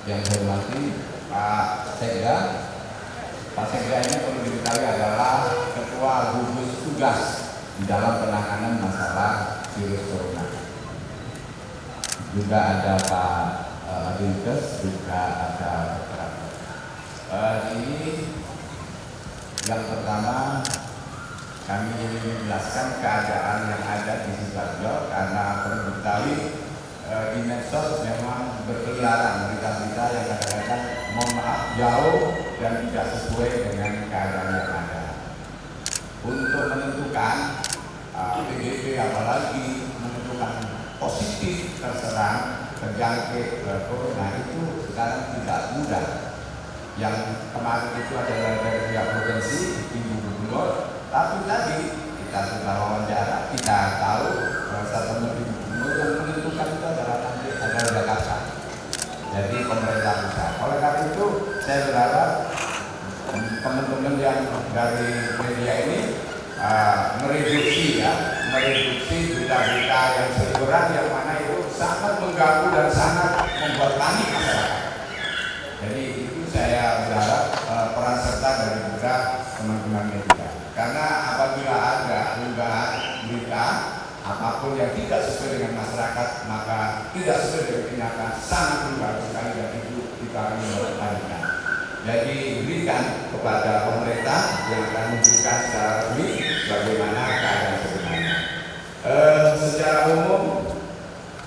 Yang saya hormati Pak Sekda. Pak Sekda ini perlu diketahui adalah ketua gugus tugas di dalam penanganan masalah virus corona. Juga ada Pak Dinkes, juga ada ini yang pertama kami ingin menjelaskan keadaan yang ada di Sidoarjo karena perlu diketahui di medsos memang berkeliaran berita-berita yang kadang-kadang mohon maaf jauh dan tidak sesuai dengan keadaan yang ada. Untuk menentukan PDP apalagi menentukan positif terserang terjangkit corona itu sekarang tidak mudah. Yang kemarin itu adalah dari pihak provinsi, Ibu Gubernur, tapi tadi kita sudah wawancara, kita tahu satu Ibu Gubernur yang menentukan itu adalah nanti adalah Jakarta. Jadi pemerintah pusat. Oleh karena itu saya berharap teman-teman yang dari media ini mereduksi berita-berita yang seliburan yang mana itu sangat mengganggu dan sangat membuat panik masyarakat. Jadi itu saya berharap peran serta dari juga teman-teman media. Karena apabila ada unggahan berita apapun yang tidak sesuai dengan masyarakat, maka tidak sesuai dengan kenyataan, sangat mengganggu sekali dan itu kita akan mempertahankan. Jadi berikan kepada pemerintah yang akan menunjukkan secara resmi bagaimana keadaan sebenarnya. Secara umum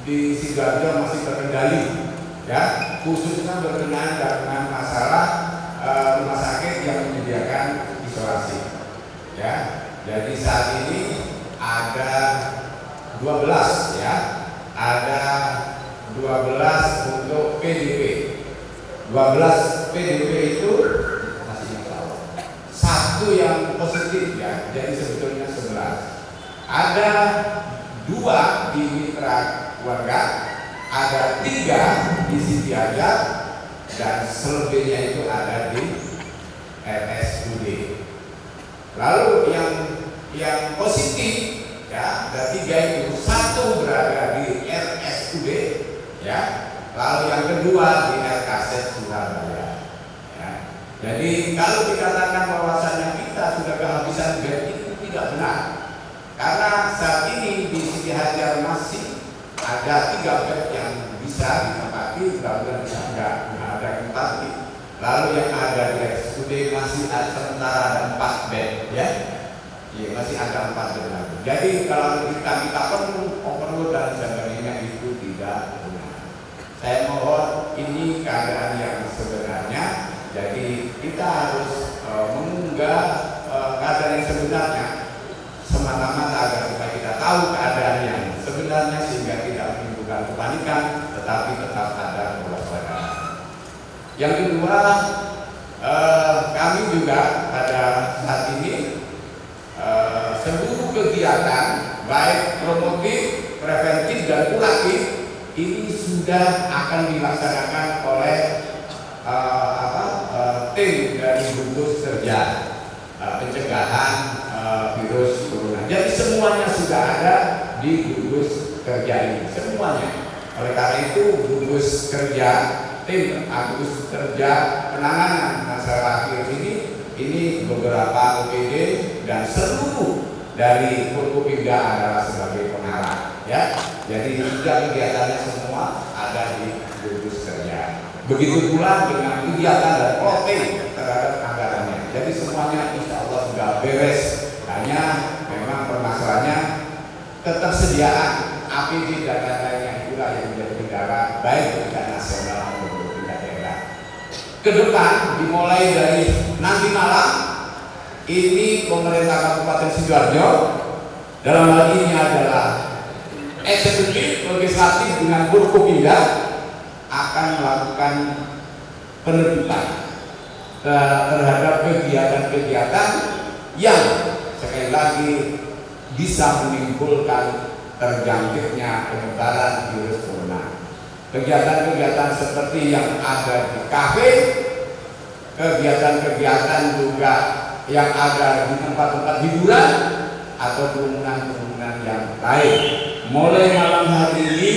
di Sidoarjo masih terkendali, ya, khususnya berkenaan dengan masalah rumah sakit yang menyediakan isolasi, ya. Jadi saat ini ada 12, ya, ada 12 untuk PDP. 12 PDP itu masih satu yang positif, ya, jadi sebetulnya 11. Ada 2 di mitra keluarga, ada 3 di Siti Hajar, dan selebihnya itu ada di RSUD. Lalu yang positif, ya, ada 3 itu, 1 berada di RSUD, ya, lalu yang kedua di RKZ Surabaya. Ya. Jadi kalau dikatakan bahwasannya kita sudah kehabisan bed itu tidak benar, karena saat ini di Siti Hajar masih ada 3 bed yang bisa ditempati, mudah-mudahan bisa nggak ada yang tempati. Lalu yang ada di RSUD masih ada sementara ada 4 bed, ya. Ya, masih ada 4 bed lagi. Jadi kalau kita perlu dan sebagainya itu tidak benar. Saya mohon ini keadaan yang sebenarnya. Jadi kita harus mengunggah keadaan yang sebenarnya semata-mata agar supaya kita tahu keadaan yang sebenarnya sehingga tidak menimbulkan kepanikan, tetapi tetap ada kewaspadaan. Yang kedua, kami juga pada saat ini seluruh kegiatan baik promotif, preventif dan kuratif ini sudah akan dilaksanakan oleh tim dari gugus kerja pencegahan virus corona. Jadi semuanya sudah ada di gugus kerja ini, semuanya. Oleh karena itu gugus kerja tim gugus kerja penanganan masalah virus ini beberapa OPD dan seluruh dari Forkopimda adalah sebagai pengarah, ya. Jadi juga kegiatannya semua ada di gugus kerja. Begitu pula dengan kegiatan dan plotting terhadap anggarannya. Jadi semuanya insya Allah sudah beres. Hanya memang permasalahannya ketersediaan APD dan lain-lainnya itulah yang menjadi kendala baik tingkat nasional maupun tingkat daerah. Kedepan dimulai dari nanti malam ini pemerintah Kabupaten Sidoarjo dalam hal ini adalah eksekutif legislatif dengan Forkopimda akan melakukan penertiban terhadap kegiatan-kegiatan yang sekali lagi bisa menimbulkan terjangkitnya penyebaran virus corona. Kegiatan-kegiatan seperti yang ada di kafe, kegiatan-kegiatan juga yang ada di tempat-tempat hiburan atau kerumunan-kerumunan yang lain. Mulai malam hari ini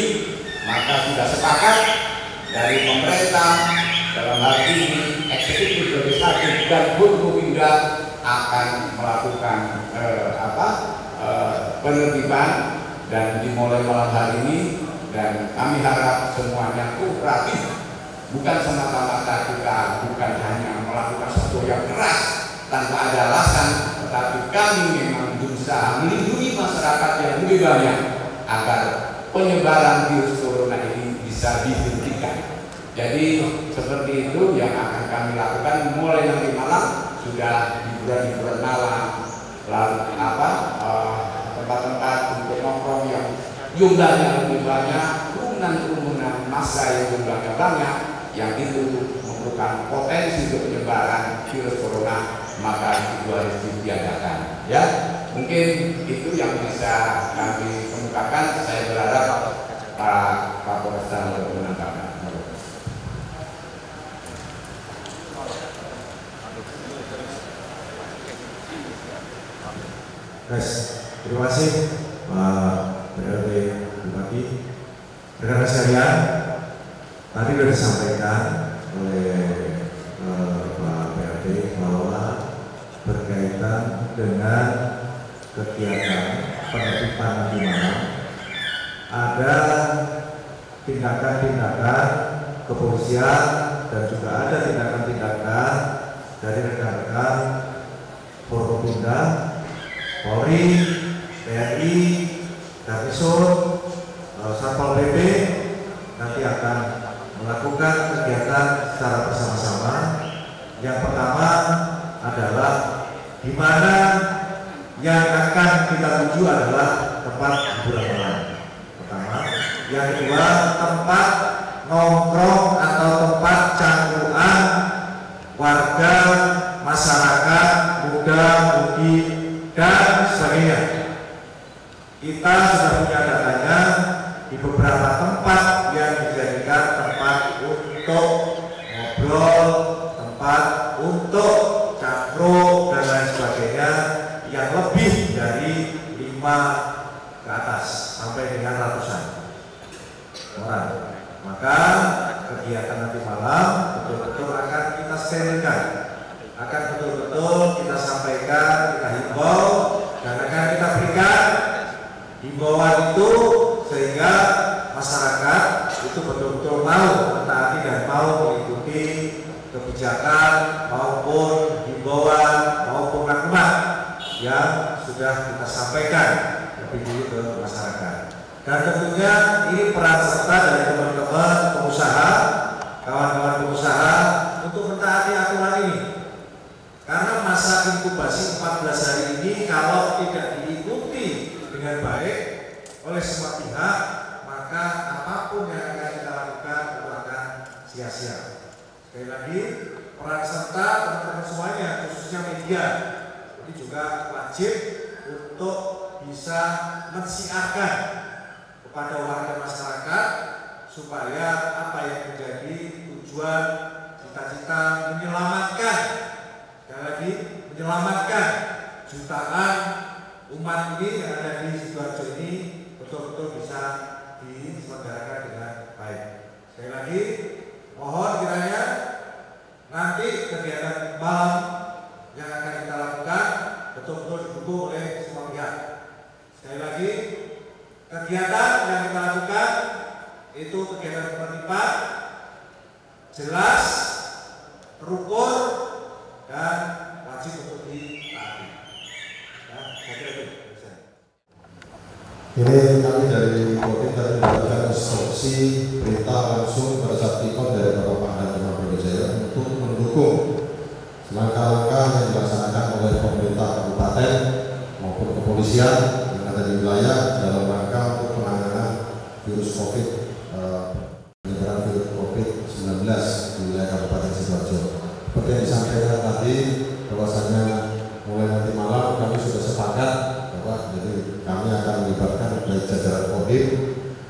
maka sudah sepakat dari pemerintah dalam hal ini eksekutif legislatif dan Forkopimda akan melakukan penertiban dan dimulai malam hari ini, dan kami harap semuanya kooperatif, bukan semata-mata kita bukan hanya melakukan sesuatu yang keras tanpa ada alasan, tetapi kami memang berusaha melindungi masyarakat yang lebih banyak agar penyebaran virus corona ini bisa dihentikan. Jadi seperti itu yang akan kami lakukan mulai nanti malam, sudah hiburan-hiburan malam, lalu tempat-tempat untuk nongkrong yang jumlahnya lebih banyak, kerumunan massa yang jumlahnya banyak, yang itu merupakan potensi untuk penyebaran virus corona, maka itu harus ditiadakan. Ya, mungkin itu yang bisa kami kemukakan. Saya berharap Pak Kapolresta menanggapi. Terima kasih Pak PLT Bupati. Rekan-rekan sekalian, tadi sudah disampaikan oleh Pak PLT bahwa berkaitan dengan kegiatan penertiban di mana ada tindakan-tindakan kepolisian dan juga ada tindakan-tindakan dari rekan-rekan Forkopimda, Polri, TNI, Garnisun, Satpol PP nanti akan melakukan kegiatan secara bersama-sama. Yang pertama adalah di mana yang akan kita tuju adalah tempat hiburan malam. Pertama, yang kedua tempat nongkrong atau tempat cangkruan warga, masyarakat, muda-mudi dan sebagainya. Kita sudah punya datanya di beberapa tempat yang dijadikan tempat untuk ngobrol, tempat untuk cangkruk dan lain sebagainya, yang lebih dari 5 ke atas sampai dengan ratusan orang. Maka kegiatan nanti malam betul-betul akan kita sterilkan, akan betul-betul kita sampaikan, kita himbau, dan akan kita berikan himbauan itu sehingga masyarakat itu betul-betul mau mentaati dan mau mengikuti kebijakan maupun himbauan maupun maklumat yang sudah kita sampaikan lebih dulu ke masyarakat. Dan tentunya ini peran serta dari teman-teman pengusaha, kawan-kawan pengusaha untuk mentaati aturan ini. Karena masa inkubasi 14 hari ini kalau tidak diikuti dengan baik oleh semua pihak, maka apapun yang akan kita lakukan itu akan sia-sia. Sekali lagi, peran serta teman-teman semuanya, khususnya media, ini juga wajib untuk bisa mensiarkan kepada warga masyarakat supaya apa yang menjadi tujuan cita-cita menyelamatkan, sekali lagi menyelamatkan jutaan umat ini yang ada di Sidoarjo ini betul-betul bisa diselenggarakan dengan baik. Sekali lagi mohon kiranya nanti kegiatan malam yang akan kita lakukan betul-betul didukung oleh semua pihak. Sekali lagi, kegiatan yang kita lakukan itu kegiatan penertiban jelas, terukur, dan wajib untuk ditaati. Ya, saya kira itu. Ini kami dari Kodim tadi mendapatkan instruksi perintah langsung pada saat Tikon dari Bapak Pangdam Lima Brawijaya untuk mendukung langkah-langkah yang dilaksanakan oleh pemerintah kabupaten maupun kepolisian yang ada di wilayah dalam rangka untuk penanganan virus COVID, penyebaran virus COVID-19 di wilayah Kabupaten Sidoarjo. Seperti yang disampaikan tadi, bahwasanya mulai nanti malam kami sudah sepakat bahwa jadi kami akan melibatkan baik jajaran Kodim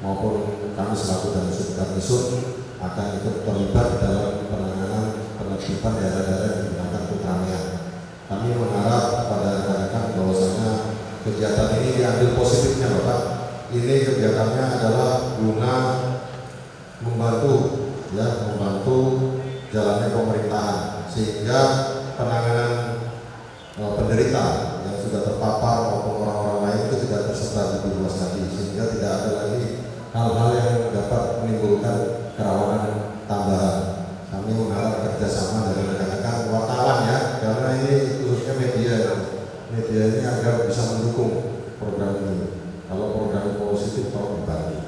maupun kami selaku dan Garnisun akan ikut terlibat dalam penanganan penertiban daerah-daerah yang digunakan untuk keramaian. Kami mengharap pada rekan-rekan bahwasanya kegiatan ini diambil positifnya, Bapak. Ini kegiatannya adalah guna membantu ya membantu jalannya pemerintahan sehingga penanganan penderita yang sudah terpapar maupun orang-orang lain itu tidak tersebar lebih luas lagi, sehingga tidak ada lagi hal-hal yang dapat menimbulkan kerawanan tambahan. Kami mengharap kerjasama dari rekan-rekan wartawan ya, karena ini khususnya media ini agar bisa mendukung program ini. Kalau program positif tolong dibantu.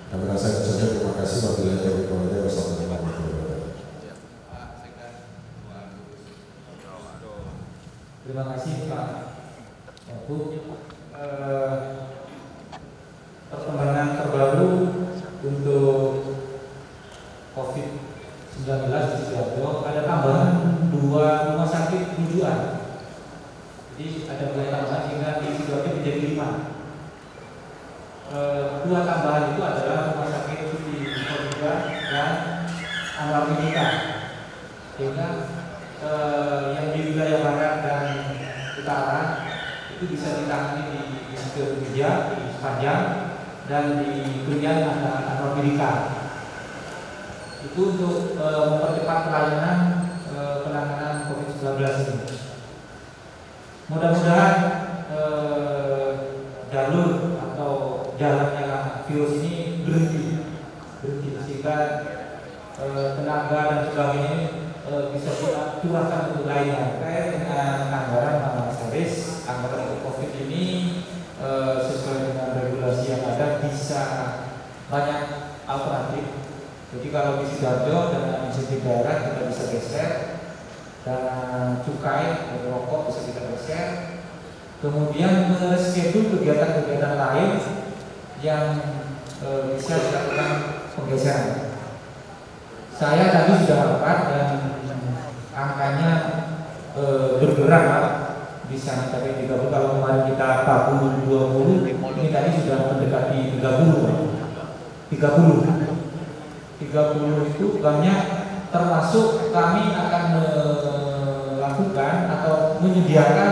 Kami rasa itu saja. Terima kasih. Wabillahi taufiq wal hidayah. Wassalamualaikum warahmatullahi wabarakatuh. Terima kasih Pak Wagub. Perkembangan terbaru untuk COVID-19 di Sidoarjo, ada tambahan 2 rumah sakit rujukan. Jadi ada mulai tambahan sehingga di Sidoarjo menjadi 5. 2 tambahan itu adalah rumah sakit di Korea dan Anwar Medika, sehingga yang di wilayah barat dan utara itu bisa ditangani di Sidoarjo, di Sepanjang, dan di Kuningan ada Anwar Medika. Itu untuk mempercepat pelayanan penanganan COVID-19 ini. Mudah-mudahan jalur atau jalannya virus ini berhenti sehingga tenaga dan sebagainya bisa kita curahkan untuk lainnya. Terkait dengan anggaran Mas Haris, anggaran untuk COVID ini sesuai dengan regulasi yang ada bisa banyak alternatif. Jadi kalau di Sidoarjo dengan insentif daerah kita bisa geser, dana cukai dan rokok bisa kita geser. Kemudian schedule kegiatan-kegiatan lain yang bisa dilakukan penggeseran. Saya tadi sudah rapat dan angkanya bergerak di sana tadi 30. Kalau kemarin kita 40-20, ini tadi sudah mendekati 30 itu banyak, termasuk kami akan melakukan atau menyediakan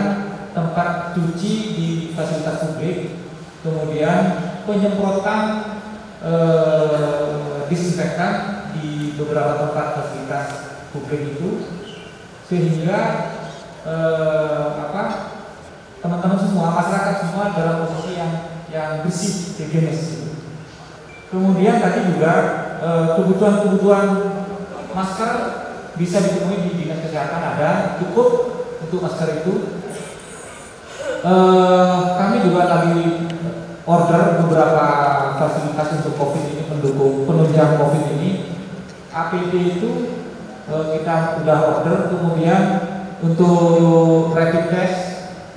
tempat cuci di fasilitas publik, kemudian penyemprotan disinfektan di beberapa tempat fasilitas publik itu, sehingga teman-teman semua, masyarakat semua dalam posisi yang bersih, higienis. Kemudian tadi juga kebutuhan masker bisa ditemui di dinas kesehatan, ada cukup untuk masker itu. Kami juga lagi order beberapa fasilitas untuk COVID ini, mendukung penunjang COVID ini. APD itu kita sudah order, kemudian untuk rapid test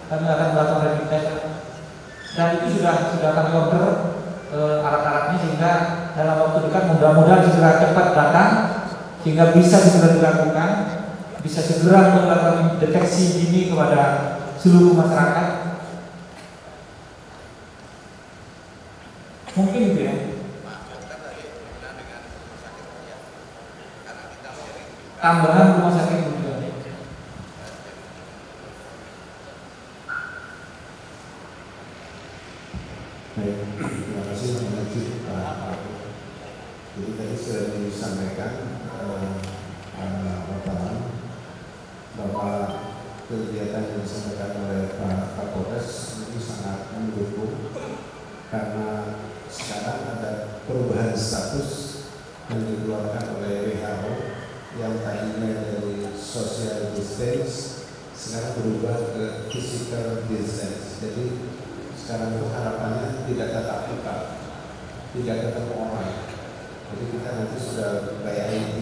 kami akan melakukan rapid test, dan itu sudah kami order alat-alatnya, sehingga dalam waktu dekat mudah-mudahan segera cepat datang sehingga bisa segera dilakukan, bisa segera melakukan deteksi dini kepada seluruh masyarakat. Mungkin itu ya. Tambahan rumah sakit juga. Baik, terima kasih Pak. Jadi tadi sudah disampaikan bahwa kegiatan yang disampaikan oleh Pak Kapolres itu sangat mendukung, karena sekarang ada perubahan status yang dikeluarkan oleh WHO yang tadinya dari social distance sekarang berubah ke physical distance. Jadi sekarang itu harapannya tidak tatap muka, tidak ketemu orang. Jadi kita nanti sudah kayak ID.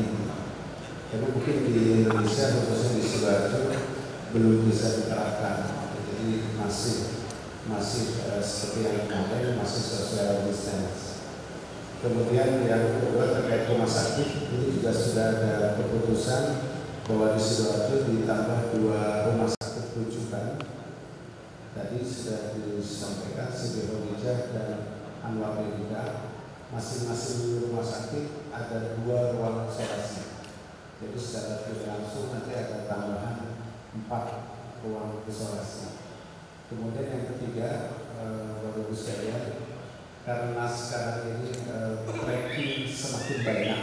Tapi mungkin di Indonesia, khususnya di Sidoarjo, belum bisa diterapkan. Jadi masih seperti yang kemarin, masih social distance. Kemudian yang kedua terkait rumah sakit, ini juga sudah ada keputusan bahwa di Sidoarjo ditambah 2 rumah sakit rujukan. Tadi sudah disampaikan Siti Khadijah dan Anwar Medika, masing-masing rumah sakit ada 2 ruang isolasi. Jadi secara tidak langsung nanti ada tambahan 4 ruang isolasi. Kemudian yang ketiga, Bapak Ibu sekalian, karena sekarang ini tracking semakin banyak,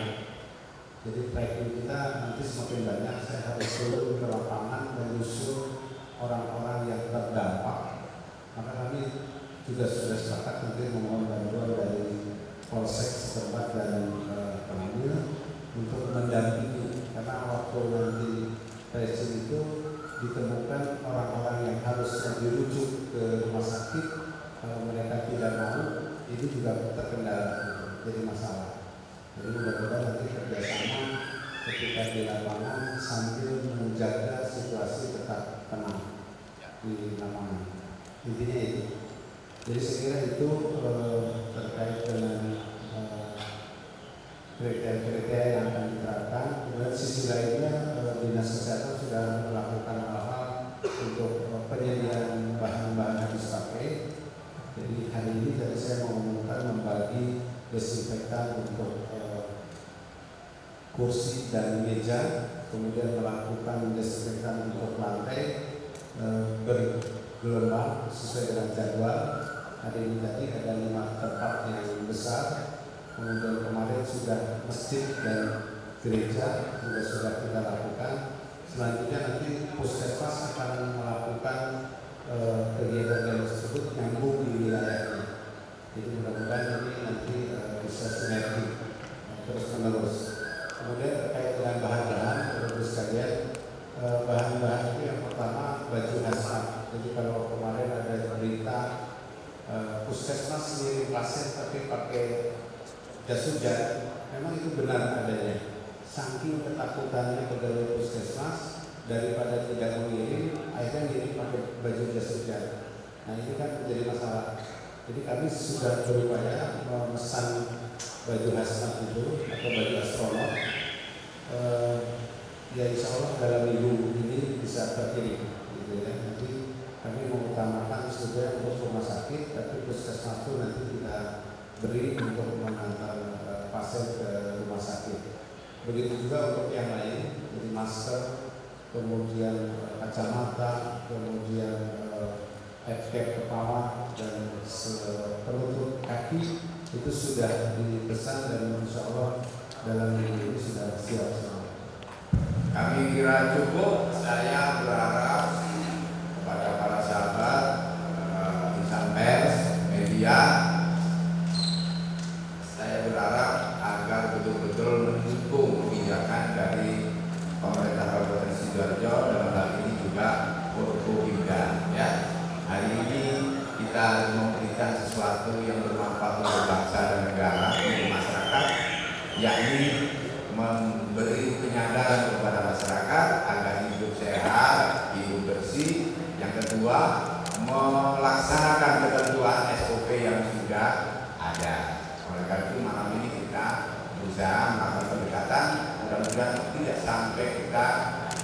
Jadi tracking kita nanti semakin banyak, saya harus turun ke lapangan menyusul orang-orang yang terdampak. Maka kami juga sudah sepakat nanti memohon bantuan dari polsek setempat dan pengambil untuk mendampingi, karena waktu nanti tracing itu ditemukan orang-orang yang harusnya dirujuk ke rumah sakit, kalau mereka tidak mau, ini juga terkendala, jadi masalah. Jadi mudah-mudahan nanti kerjasama ketika di lapangan sambil menjaga situasi tetap tenang di lapangan. Intinya itu. Jadi saya kira itu terkait dengan kriteria yang akan diterapkan. Kemudian sisi lainnya Dinas Kesehatan sudah melakukan hal-hal untuk penyediaan bahan-bahan habis pakai. Jadi hari ini tadi saya mengumumkan membagi desinfektan untuk kursi dan meja, kemudian melakukan desinfektan untuk lantai bergelombang sesuai dengan jadwal. Hari ini tadi ada 5 tempat yang besar, kemudian kemarin sudah masjid dan gereja juga sudah kita lakukan. Selanjutnya nanti puskesmas akan melakukan kegiatan tersebut nyambung di wilayahnya. Jadi mudah-mudahan ini nanti bisa sinergi terus menerus. Kemudian terkait dengan bahan-bahan, Bapak sekalian, bahan-bahan itu yang pertama baju hazmat. Jadi kalau kemarin ada berita puskesmas ngirim pasien tapi pakai jas hujan, memang itu benar adanya. Saking ketakutannya pegawai puskesmas, daripada tidak mengirim, akhirnya ngirim pakai baju jas hujan. Nah ini kan menjadi masalah. Jadi kami sudah berupaya memesan baju hazmat itu atau baju astronot. Ya insya Allah dalam minggu ini bisa terkirim. Gitu ya. Nanti kami mengutamakan sebetulnya untuk rumah sakit, tapi puskesmas itu nanti kita beri untuk mengantar pasien ke rumah sakit. Begitu juga untuk yang lain, jadi masker, kemudian kacamata, kemudian headcap kepala dan penutup kaki itu sudah dipesan dan insya Allah dalam minggu ini sudah siap semua. Kami kira cukup. Saya berharap kepada para sahabat insan pers, media, saya berharap agar betul-betul mendukung kebijakan dari pemerintah Kabupaten Sidoarjo, dalam hal ini juga Forkopimda. Ya, hari ini kita memberikan sesuatu yang bermanfaat untuk bangsa dan negara, untuk masyarakat, yakni memberi penyadaran kepada masyarakat agar hidup sehat, hidup bersih. Yang kedua, melaksanakan ketentuan SOP yang sudah ada. Oleh karena itu malam ini kita berusaha melakukan pendekatan, mudah-mudahan tidak sampai kita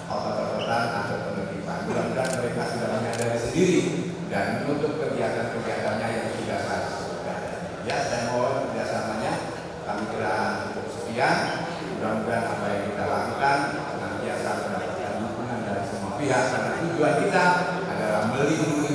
otot-ototan atau penertiban. Mudah-mudahan mereka sudah menyadari sendiri dan menutup kegiatan-kegiatannya yang sudah ada. Ya, saya mohon kerjasamanya. Kami kira cukup sekian. Mudah-mudahan apa yang kita lakukan senantiasa mendapatkan dukungan dari semua pihak, karena tujuan kita adalah melindungi